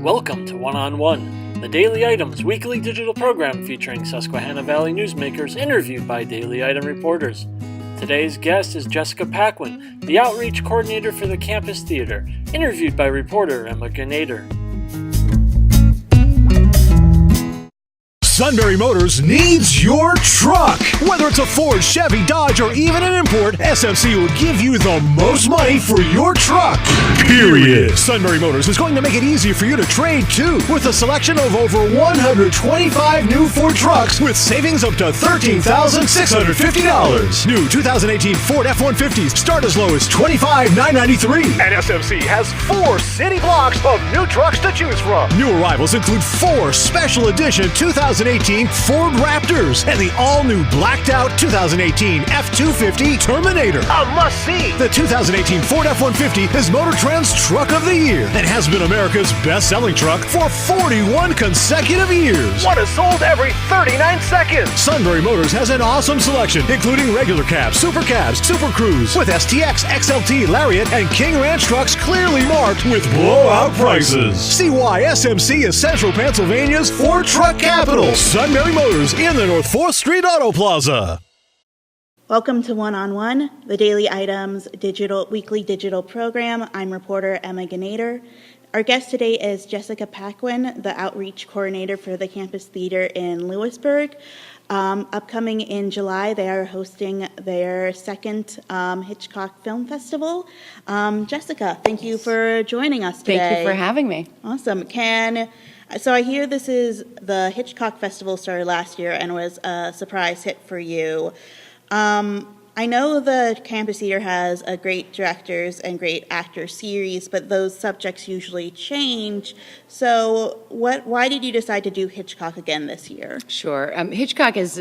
Welcome to One-on-One, the Daily Items weekly digital program featuring Susquehanna Valley newsmakers interviewed by Daily Item reporters. Today's guest is Jessica Paquin, the outreach coordinator for the Campus Theater, interviewed by reporter Emma Ganader. Sunbury Motors needs your truck. Whether it's a Ford, Chevy, Dodge, or even an import, SMC will give you the most money for your truck. Period. Sunbury Motors is going to make it easier for you to trade too, with a selection of over 125 new Ford trucks with savings up to $13,650. New 2018 Ford F-150s start as low as $25,993. And SMC has 4 city blocks of new trucks to choose from. New arrivals include 4 special edition 2018 Ford Raptors and the all-new blacked-out 2018 F-250 Terminator. A must-see! The 2018 Ford F-150 is Motor Trend's Truck of the Year and has been America's best-selling truck for 41 consecutive years. One is sold every 39 seconds. Sunbury Motors has an awesome selection, including regular cabs, super cabs, Super Cruise, with STX, XLT, Lariat, and King Ranch trucks clearly marked with blowout prices. See why SMC is Central Pennsylvania's Ford truck capital. Sunbury Motors in the North 4th Street Auto Plaza. Welcome to One-on-One, the Daily Items weekly digital program. I'm reporter Emma Ganader. Our guest today is Jessica Paquin, the outreach coordinator for the Campus Theater in Lewisburg. Upcoming in July, they are hosting their second Hitchcock Film Festival. Jessica, thank you for joining us today. Thank you for having me. Awesome. So I hear this is the Hitchcock Festival started last year and was a surprise hit for you. I know the Campus Theater has a great directors and great actors series, but those subjects usually change. So why did you decide to do Hitchcock again this year? Sure. Hitchcock is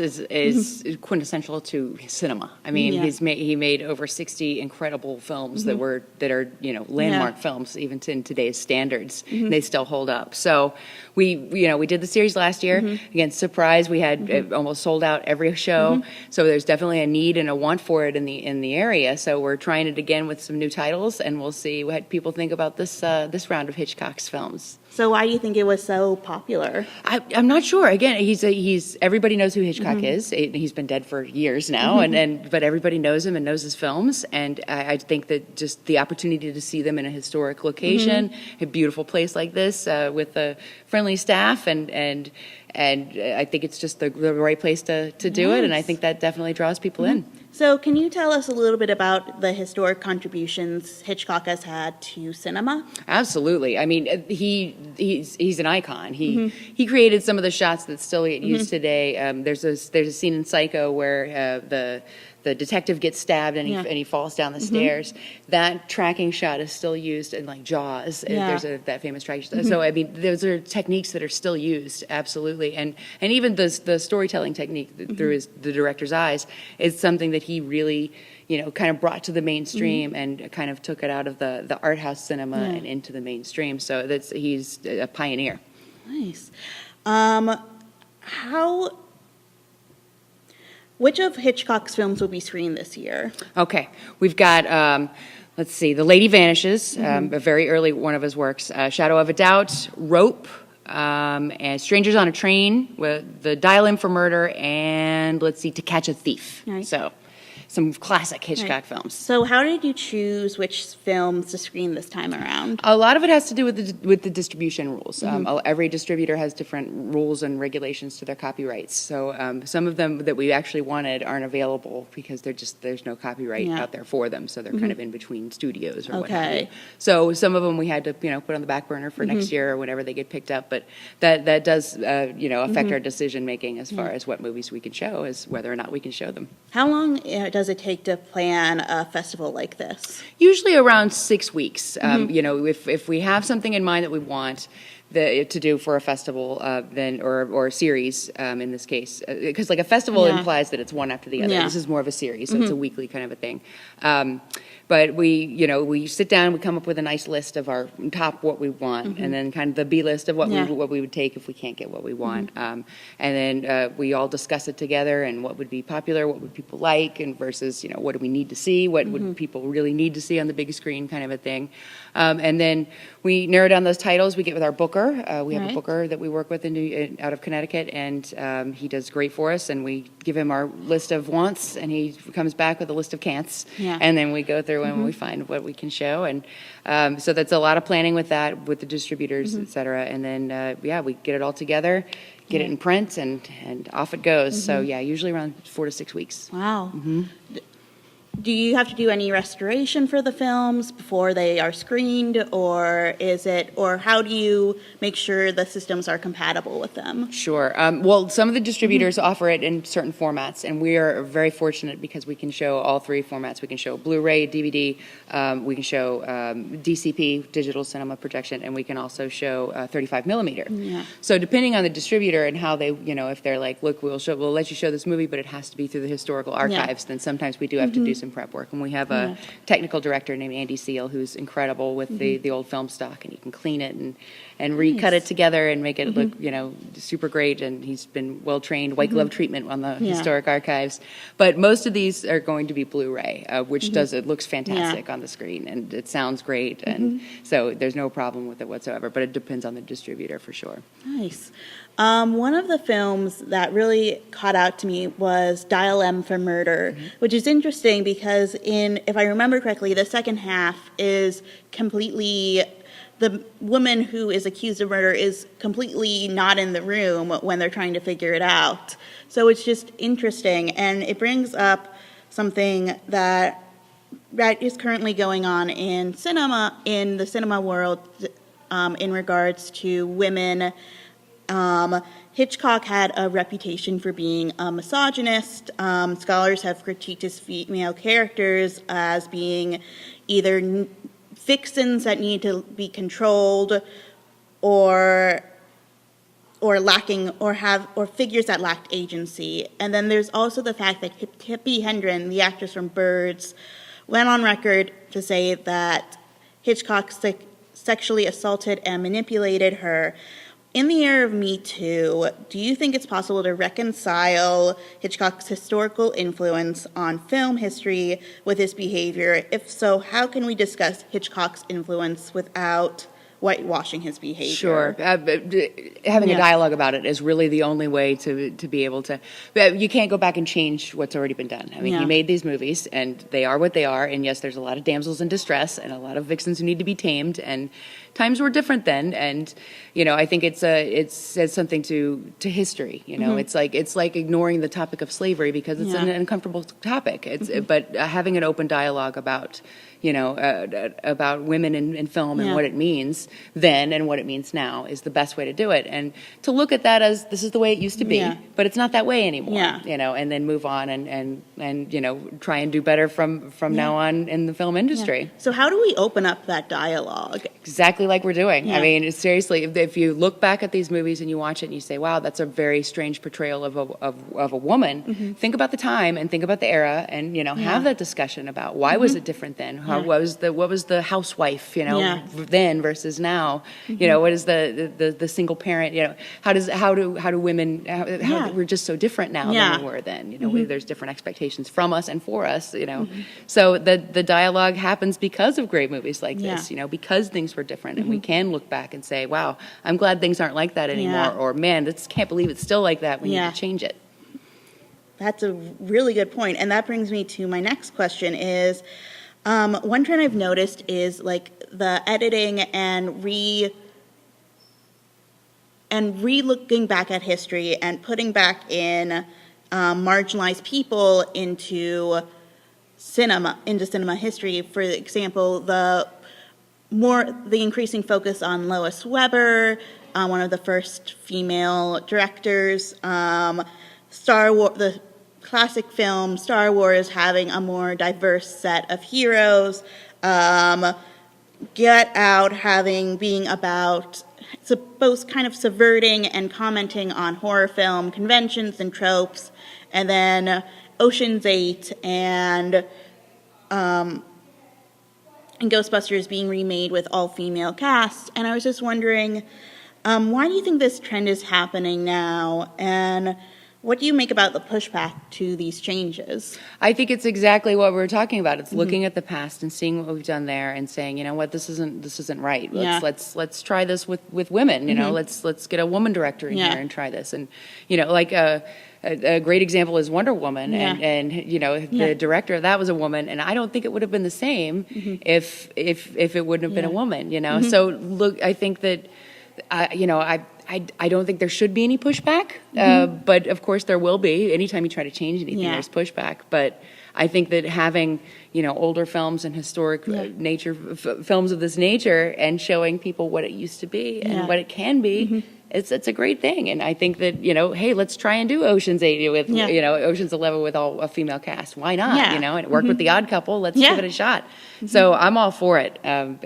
quintessential to cinema. I mean, he made over 60 incredible films that are landmark films even in today's standards. They still hold up. So we did the series last year. Again, surprise, we had almost sold out every show. So there's definitely a need and a want for it in the area. So we're trying it again with some new titles, and we'll see what people think about this round of Hitchcock's films. So why do you think it was so popular? I'm not sure. Again, he's everybody knows who Hitchcock is. He's been dead for years now, but everybody knows him and knows his films. And I think that just the opportunity to see them in a historic location, a beautiful place like this, with a friendly staff, and I think it's just the right place to do it. And I think that definitely draws people in. So can you tell us a little bit about the historic contributions Hitchcock has had to cinema? Absolutely. I mean, he's an icon. He created some of the shots that still get used today. There's a scene in Psycho where the detective gets stabbed and he falls down the stairs. That tracking shot is still used in like Jaws. There's that famous tracking shot. So I mean, those are techniques that are still used, absolutely. And even the storytelling technique through the director's eyes is something that he really kind of brought to the mainstream and kind of took it out of the art house cinema and into the mainstream. So he's a pioneer. Nice. Which of Hitchcock's films will be screened this year? Okay, we've got, let's see, The Lady Vanishes, a very early one of his works, Shadow of a Doubt, Rope, and Strangers on a Train, with the Dial-In for Murder, and let's see, To Catch a Thief. Nice. So some classic Hitchcock films. So how did you choose which films to screen this time around? A lot of it has to do with the distribution rules. Every distributor has different rules and regulations to their copyrights. So some of them that we actually wanted aren't available because there's no copyright out there for them. So they're kind of in between studios or what have you. So some of them we had to put on the back burner for next year or whenever they get picked up. But that does affect our decision making as far as what movies we can show, as whether or not we can show them. How long does it take to plan a festival like this? Usually around 6 weeks. If we have something in mind that we want to do for a festival, then or a series in this case, because like a festival implies that it's one after the other. This is more of a series, so it's a weekly kind of a thing. But we sit down, we come up with a nice list of our top what we want, and then kind of the B list of what we would take if we can't get what we want. And then we all discuss it together and what would be popular, what would people like, and versus, what do we need to see, what would people really need to see on the big screen, kind of a thing. And then we narrow down those titles. We get with our booker. We have a booker that we work with out of Connecticut, and he does great for us. And we give him our list of wants, and he comes back with a list of can'ts. And then we go through and we find what we can show. And so that's a lot of planning with that, with the distributors, et cetera. And then, we get it all together, get it in print, and off it goes. So, usually around 4 to 6 weeks. Wow. Do you have to do any restoration for the films before they are screened, or how do you make sure the systems are compatible with them? Sure. Well, some of the distributors offer it in certain formats, and we are very fortunate because we can show all three formats. We can show Blu-ray, DVD, we can show DCP, digital cinema projection, and we can also show 35 millimeter. So depending on the distributor and how they, if they're like, look, we'll let you show this movie, but it has to be through the historical archives, then sometimes we do have to do some prep work. And we have a technical director named Andy Seal who's incredible with the old film stock, and he can clean it and recut it together and make it look, super great. And he's been well trained, white glove treatment on the historic archives. But most of these are going to be Blu-ray, which it looks fantastic on the screen, and it sounds great, and so there's no problem with it whatsoever. But it depends on the distributor for sure. Nice. One of the films that really caught out to me was Dial M for Murder, which is interesting because if I remember correctly, the second half is completely, the woman who is accused of murder is completely not in the room when they're trying to figure it out. So it's just interesting, and it brings up something that is currently going on in the cinema world, in regards to women. Hitchcock had a reputation for being a misogynist. Scholars have critiqued his female characters as being either vixens that need to be controlled, or lacking, or figures that lacked agency. And then there's also the fact that Tippi Hedren, the actress from Birds, went on record to say that Hitchcock sexually assaulted and manipulated her. In the era of Me Too, do you think it's possible to reconcile Hitchcock's historical influence on film history with his behavior? If so, how can we discuss Hitchcock's influence without whitewashing his behavior? Sure. Having a dialogue about it is really the only way to be able to. You can't go back and change what's already been done. I mean, he made these movies, and they are what they are, and yes, there's a lot of damsels in distress and a lot of vixens who need to be tamed, and times were different then, and I think it says something to history. It's like ignoring the topic of slavery because it's an uncomfortable topic. But having an open dialogue about about women in film and what it means then and what it means now is the best way to do it. And to look at that as this is the way it used to be, but it's not that way anymore. And then move on and try and do better from now on in the film industry. So how do we open up that dialogue? Exactly like we're doing. I mean, seriously, if you look back at these movies and you watch it and you say, wow, that's a very strange portrayal of a woman, think about the time and think about the era and, have that discussion about why was it different then? What was the housewife, then versus now? What is the single parent? How do women? We're just so different now than we were then. There's different expectations from us and for us. So the dialogue happens because of great movies like this. Because things were different, and we can look back and say, wow, I'm glad things aren't like that anymore. Or man, can't believe it's still like that. We need to change it. That's a really good point, and that brings me to my next question is. One trend I've noticed is like the editing and re-looking back at history and putting back in marginalized people into cinema history. For example, the increasing focus on Lois Weber, one of the first female directors, Star Wars, the classic film Star Wars having a more diverse set of heroes, Get Out being about both kind of subverting and commenting on horror film conventions and tropes, and then Ocean's 8 and and Ghostbusters being remade with all-female cast. And I was just wondering, why do you think this trend is happening now? And what do you make about the pushback to these changes? I think it's exactly what we were talking about. It's looking at the past and seeing what we've done there and saying, you know what, this isn't right. Let's try this with women. You know, let's get a woman director in here and try this. And like a great example is Wonder Woman, and the director of that was a woman, and I don't think it would have been the same if it wouldn't have been a woman. So look, I think that I don't think there should be any pushback, but of course there will be. Anytime you try to change anything, there's pushback. But I think that having older films and historic nature films of this nature and showing people what it used to be and what it can be, it's a great thing. And I think that hey, let's try and do Ocean's 8 with Ocean's 11 with all a female cast. Why not? And it worked with The Odd Couple. Let's give it a shot. So I'm all for it, and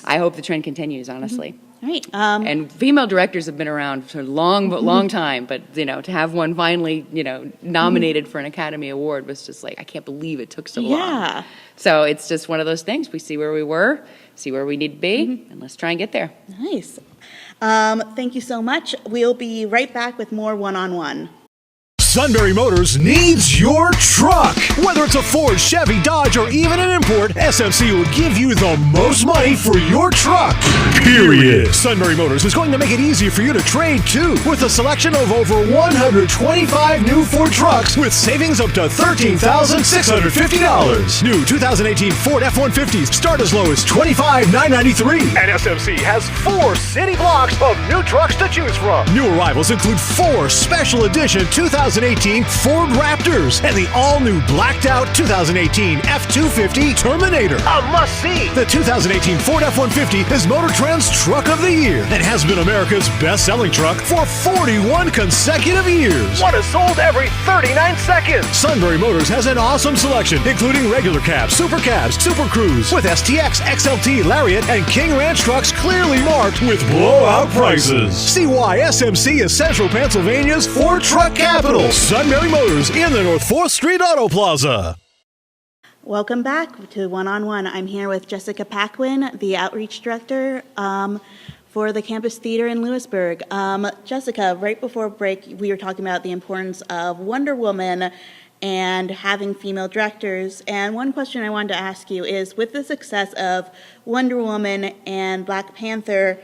I hope the trend continues. Honestly. Right. And female directors have been around for a long time, but to have one finally, nominated for an Academy Award was just like, I can't believe it took so long. So it's just one of those things. We see where we were, see where we need to be, and let's try and get there. Nice. Thank you so much. We'll be right back with more one-on-one. Sunbury Motors needs your truck. Whether it's a Ford, Chevy, Dodge, or even an import, SMC will give you the most money for your truck. Period. Sunbury Motors is going to make it easy for you to trade too, with a selection of over 125 new Ford trucks with savings up to $13,650. New 2018 Ford F-150s start as low as $25,993. And SMC has 4 city blocks of new trucks to choose from. New arrivals include 4 special edition 2018 Ford Raptors and the all-new blacked-out 2018 F-250 Terminator. A must-see! The 2018 Ford F-150 is Motor Trend's Truck of the Year and has been America's best-selling truck for 41 consecutive years. One is sold every 39 seconds. Sunbury Motors has an awesome selection, including regular cabs, super cabs, Super Cruise, with STX, XLT, Lariat, and King Ranch trucks clearly marked with blowout prices. See why SMC is Central Pennsylvania's Ford Truck Capital. Sunbury Motors in the North 4th Street Auto Plaza. Welcome back to One-on-One. I'm here with Jessica Paquin, the Outreach Director for the Campus Theater in Lewisburg. Jessica, right before break, we were talking about the importance of Wonder Woman and having female directors. And one question I wanted to ask you is, with the success of Wonder Woman and Black Panther,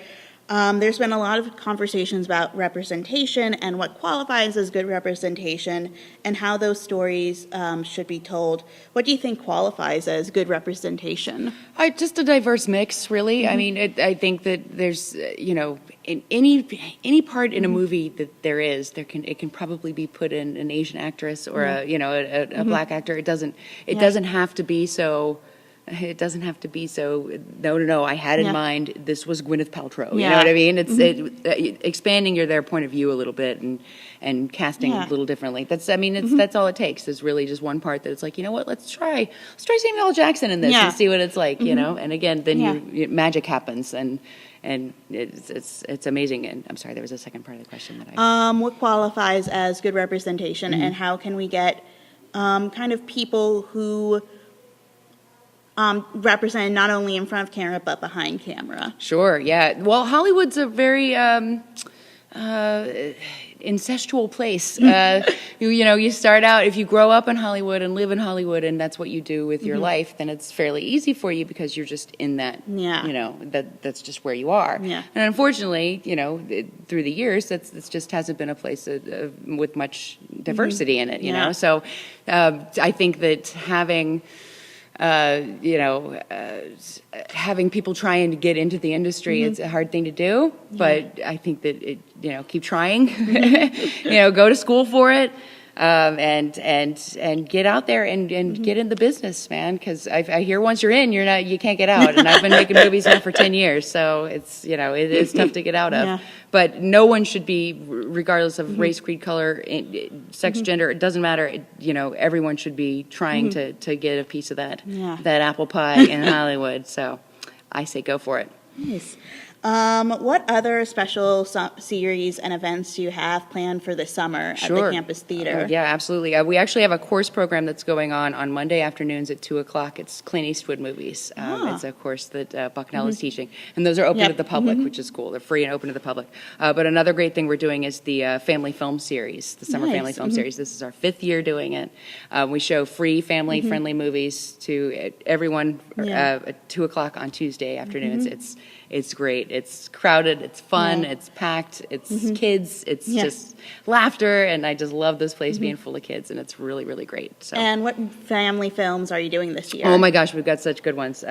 there's been a lot of conversations about representation and what qualifies as good representation and how those stories should be told. What do you think qualifies as good representation? Just a diverse mix, really. I mean, I think that there's, in any part in a movie that it can probably be put in an Asian actress or a black actor. It doesn't have to be so. It doesn't have to be so. No. I had in mind this was Gwyneth Paltrow. You know what I mean? It's expanding their point of view a little bit and casting a little differently. That's all it takes. Is really just one part that it's like, you know what? Let's try Samuel L. Jackson in this and see what it's like. And again, then magic happens and it's amazing. And I'm sorry, there was a second part of the question that I. What qualifies as good representation, and how can we get kind of people who represented not only in front of camera but behind camera? Sure, yeah. Well, Hollywood's a very incestual place. You start out, if you grow up in Hollywood and live in Hollywood and that's what you do with your life, then it's fairly easy for you because you're just in that, that's just where you are. Yeah. And unfortunately, through the years, this just hasn't been a place with much diversity in it, So I think that having people trying to get into the industry, it's a hard thing to do, but I think that keep trying, go to school for it, and get out there and get in the business, man. Because I hear once you're in, you can't get out. And I've been making movies now for 10 years, so it's it is tough to get out of. Yeah. But no one should be, regardless of race, creed, color, sex, gender. It doesn't matter. Everyone should be trying to get a piece of that apple pie in Hollywood. So I say go for it. Nice. What other special series and events do you have planned for the summer at the campus theater? Yeah, absolutely. We actually have a course program that's going on Monday afternoons at 2 o'clock. It's Clint Eastwood movies. It's a course that Bucknell is teaching. And those are open to the public, which is cool. They're free and open to the public. But another great thing we're doing is the family film series, the summer family film series. This is our 5th year doing it. We show free family-friendly movies to everyone at 2 o'clock on Tuesday afternoons. It's great. It's crowded. It's fun. It's packed. It's kids. It's just laughter. And I just love this place being full of kids. And it's really, really great. So. And what family films are you doing this year? Oh, my gosh. We've got such good ones.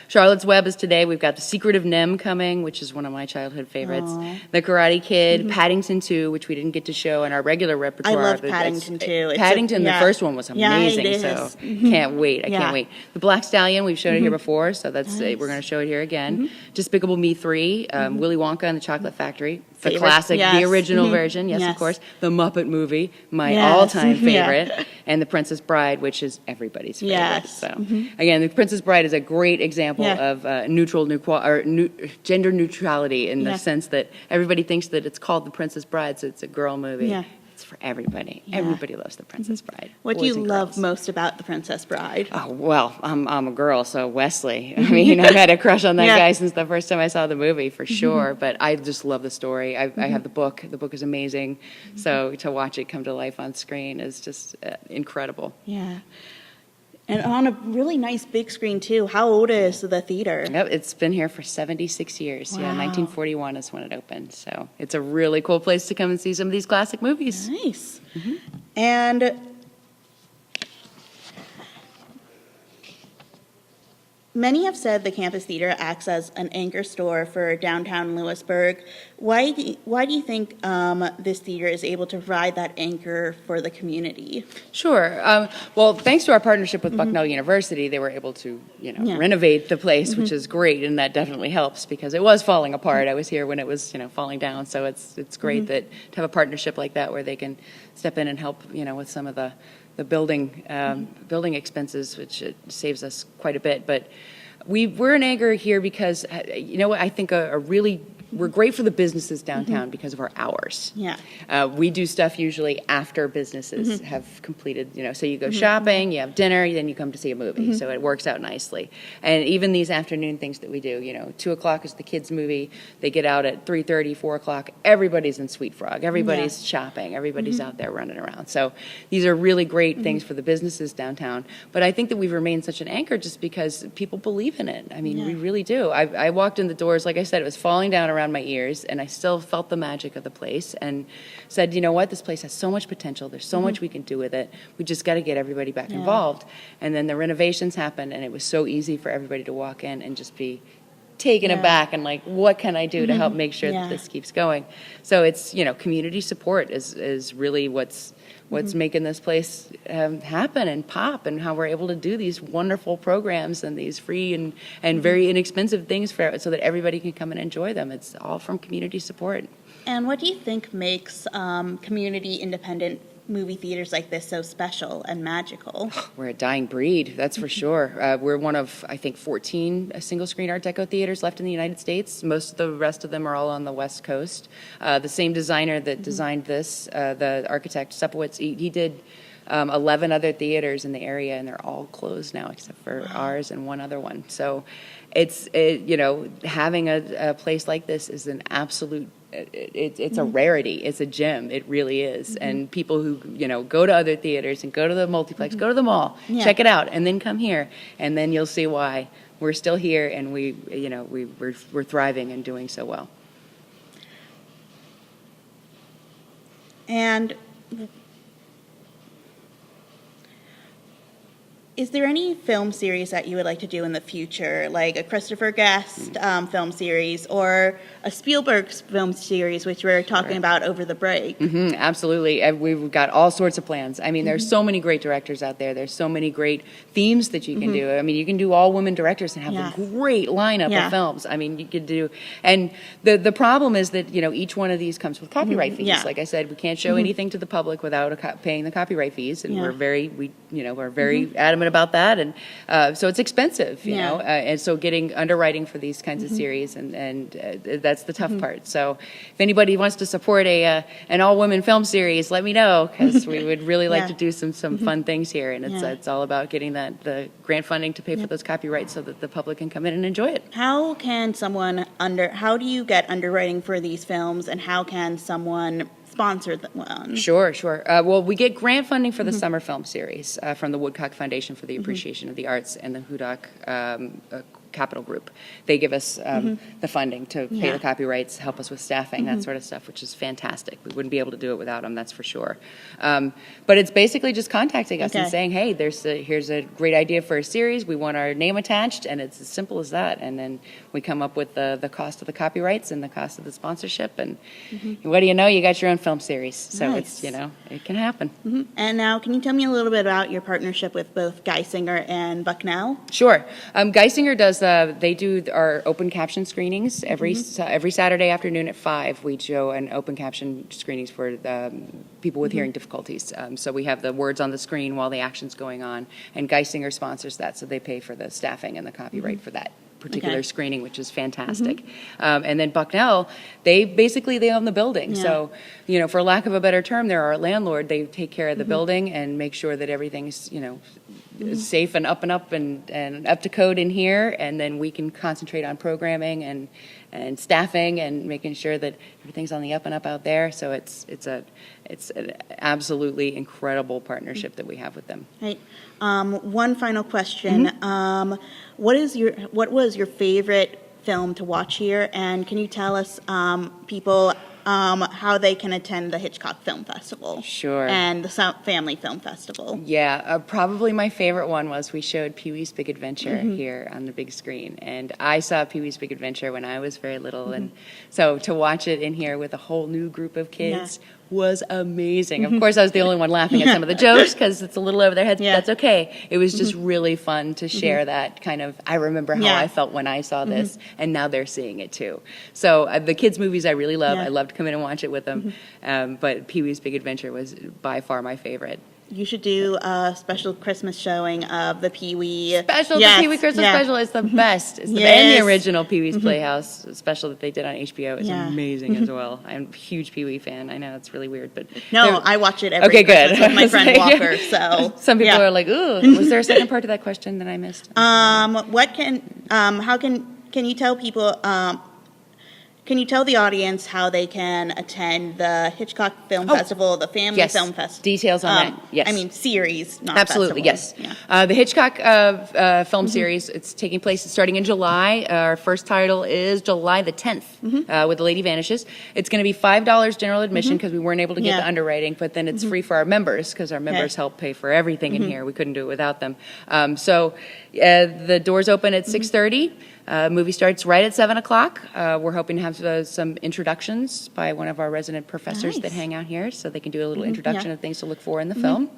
Charlotte's Web is today. We've got The Secret of Nim coming, which is one of my childhood favorites. The Karate Kid, Paddington 2, which we didn't get to show in our regular repertoire. I love Paddington 2. Paddington, the first one was amazing. It is. So can't wait. I can't wait. The Black Stallion, we've showed it here before. So that's we're going to show it here again. Despicable Me 3, Willy Wonka and the Chocolate Factory, the classic, the original version, yes, of course, the Muppet Movie, my all-time favorite, and The Princess Bride, which is everybody's favorite. So, again, The Princess Bride is a great example of gender neutrality in the sense that everybody thinks that it's called The Princess Bride, so it's a girl movie. It's for everybody. Everybody loves The Princess Bride. What do you love most about The Princess Bride? Oh, well, I'm a girl, so Wesley. I mean, I've had a crush on that guy since the first time I saw the movie, for sure. But I just love the story. I have the book. The book is amazing. So to watch it come to life on screen is just incredible. Yeah. And on a really nice big screen, too. How old is the theater? Yep, it's been here for 76 years. Wow. Yeah, 1941 is when it opened. So it's a really cool place to come and see some of these classic movies. Nice. And many have said the campus theater acts as an anchor store for downtown Lewisburg. Why do you think this theater is able to provide that anchor for the community? Sure. Well, thanks to our partnership with Bucknell University, they were able to, renovate the place, which is great, and that definitely helps because it was falling apart. I was here when it was, falling down, so it's great that to have a partnership like that where they can step in and help, with some of the building expenses, which it saves us quite a bit. But we're an anchor here because, I think we're great for the businesses downtown because of our hours. Yeah. We do stuff usually after businesses have completed, so you go shopping, you have dinner, then you come to see a movie. So it works out nicely. And even these afternoon things that we do, 2 o'clock is the kids' movie. They get out at 3:30, 4 o'clock. Everybody's in Sweet Frog. Everybody's shopping. Everybody's out there running around. So these are really great things for the businesses downtown. But I think that we've remained such an anchor just because people believe in it. I mean, we really do. I walked in the doors, like I said, it was falling down around my ears, and I still felt the magic of the place and said, you know what, this place has so much potential. There's so much we can do with it. We just got to get everybody back involved. And then the renovations happened, and it was so easy for everybody to walk in and just be taken aback and like, what can I do to help make sure that this keeps going? So it's, community support is really what's making this place happen and pop, and how we're able to do these wonderful programs and these free and very inexpensive things so that everybody can come and enjoy them. It's all from community support. And what do you think makes community independent movie theaters like this so special and magical? We're a dying breed, that's for sure. We're one of, I think, 14 single-screen Art Deco theaters left in the United States. Most of the rest of them are all on the West Coast. The same designer that designed this, the architect Sepowitz, he did 11 other theaters in the area, and they're all closed now except for ours and one other one. So it's having a place like this is an absolute it's a rarity. It's a gem. It really is. And people who go to other theaters and go to the multiplex, go to the mall, check it out, and then come here, and then you'll see why we're still here and we're thriving and doing so well. And is there any film series that you would like to do in the future, like a Christopher Guest film series or a Spielberg film series, which we were talking about over the break? Absolutely. We've got all sorts of plans. I mean, there's so many great directors out there. There's so many great themes that you can do. I mean, you can do all women directors and have a great lineup of films. I mean, you could do, and the problem is that, each one of these comes with copyright fees. Like I said, we can't show anything to the public without paying the copyright fees, and we're very adamant about that, and so it's expensive, you Yeah. know, and so getting underwriting for these kinds of series, and that's the tough part. So if anybody wants to support an all-women film series, let me know, because we would really like Yeah. to do some fun things here, and it's all about getting the grant funding to pay for those copyrights so that the public can come in and enjoy it. How do you get underwriting for these films, and how can someone sponsor one? Sure. Well, we get grant funding for the summer film series from the Woodcock Foundation for the Appreciation of the Arts and the Hudak Capital Group. They give us the funding to pay the copyrights, help us with staffing, that sort of stuff, which is fantastic. We wouldn't be able to do it without them, that's for sure. But it's basically just contacting us and saying, hey, here's a great idea for a series. We want our name attached, and it's as simple as that. And then we come up with the cost of the copyrights and the cost of the sponsorship, and what do you know? You got your own film series. So Nice. it's, it can happen. And now, can you tell me a little bit about your partnership with both Geisinger and Bucknell? Sure. Geisinger does. They do our open caption screenings every Saturday afternoon at 5. We show an open caption screenings for people with hearing difficulties. So we have the words on the screen while the action's going on, and Geisinger sponsors that, so they pay for the staffing and the copyright for that particular screening, which is fantastic. And then Bucknell, they own the building. Yeah. So, for lack of a better term, they're our landlord. They take care of the building and make sure that everything's, safe and up and up to code in here. And then we can concentrate on programming and staffing and making sure that everything's on the up and up out there. So it's an absolutely incredible partnership that we have with them. Right. One final question. What was your favorite film to watch here? And can you tell us, people, how they can attend the Hitchcock Film Festival? Sure. And the Family Film Festival? Yeah, probably my favorite one was we showed Pee-wee's Big Adventure here on the big screen. And I saw Pee-wee's Big Adventure when I was very little. And so to watch it in here with a whole new group of kids was amazing. Of course, I was the only one laughing at some of the jokes because it's a little over their heads, but that's okay. It was just really fun to share that kind of, I remember how I felt when I saw this, and now they're seeing it too. So the kids' movies I really love. I love to come in and watch it with them. But Pee-wee's Big Adventure was by far my favorite. You should do a special Christmas showing of the Pee-wee. The Pee-wee Christmas special is the best. It's and the original Pee-wee's Playhouse special that they did on HBO is amazing as well. I'm a huge Pee-wee fan. I know it's really weird, but no, I watch it every Christmas with my friend Walker. So some people are like, "Ooh, was there a second part to that question that I missed?" Can you tell people? Can you tell the audience how they can attend the Hitchcock Film Festival, the Family Film Festival? Details on that, yes. I mean, series, not absolutely, festival. yes. Yeah. The Hitchcock film series, it's taking place starting in July. Our first title is July the 10th, with The Lady Vanishes. It's going to be $5 general admission because we weren't able to get the underwriting, but then it's free for our members because our members help pay for everything in here. We couldn't do it without them. So the doors open at 6:30. Movie starts right at 7 o'clock. We're hoping to have some introductions by one of our resident professors that hang out here, so they can do a little introduction of things to look for in the film,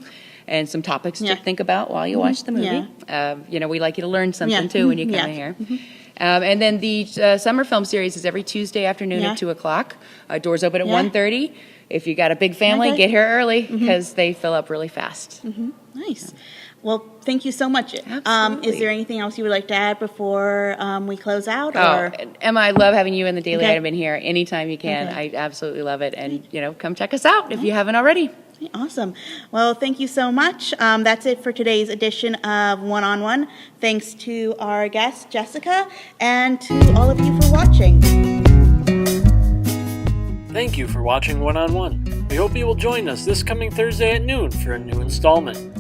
and some topics to think about while you watch the movie. We like you to learn something too when you come in here. And then the summer film series is every Tuesday afternoon at 2 o'clock. Doors open at 1:30. If you got a big family, get here early because they fill up really fast. Nice. Well, thank you so much. Absolutely. Is there anything else you would like to add before we close out? Emma, I love having you and the Daily Item in here anytime you can. I absolutely love it. And, come check us out if you haven't already. Awesome. Well, thank you so much. That's it for today's edition of One-on-One. Thanks to our guest, Jessica, and to all of you for watching. Thank you for watching One-on-One. We hope you will join us this coming Thursday at noon for a new installment.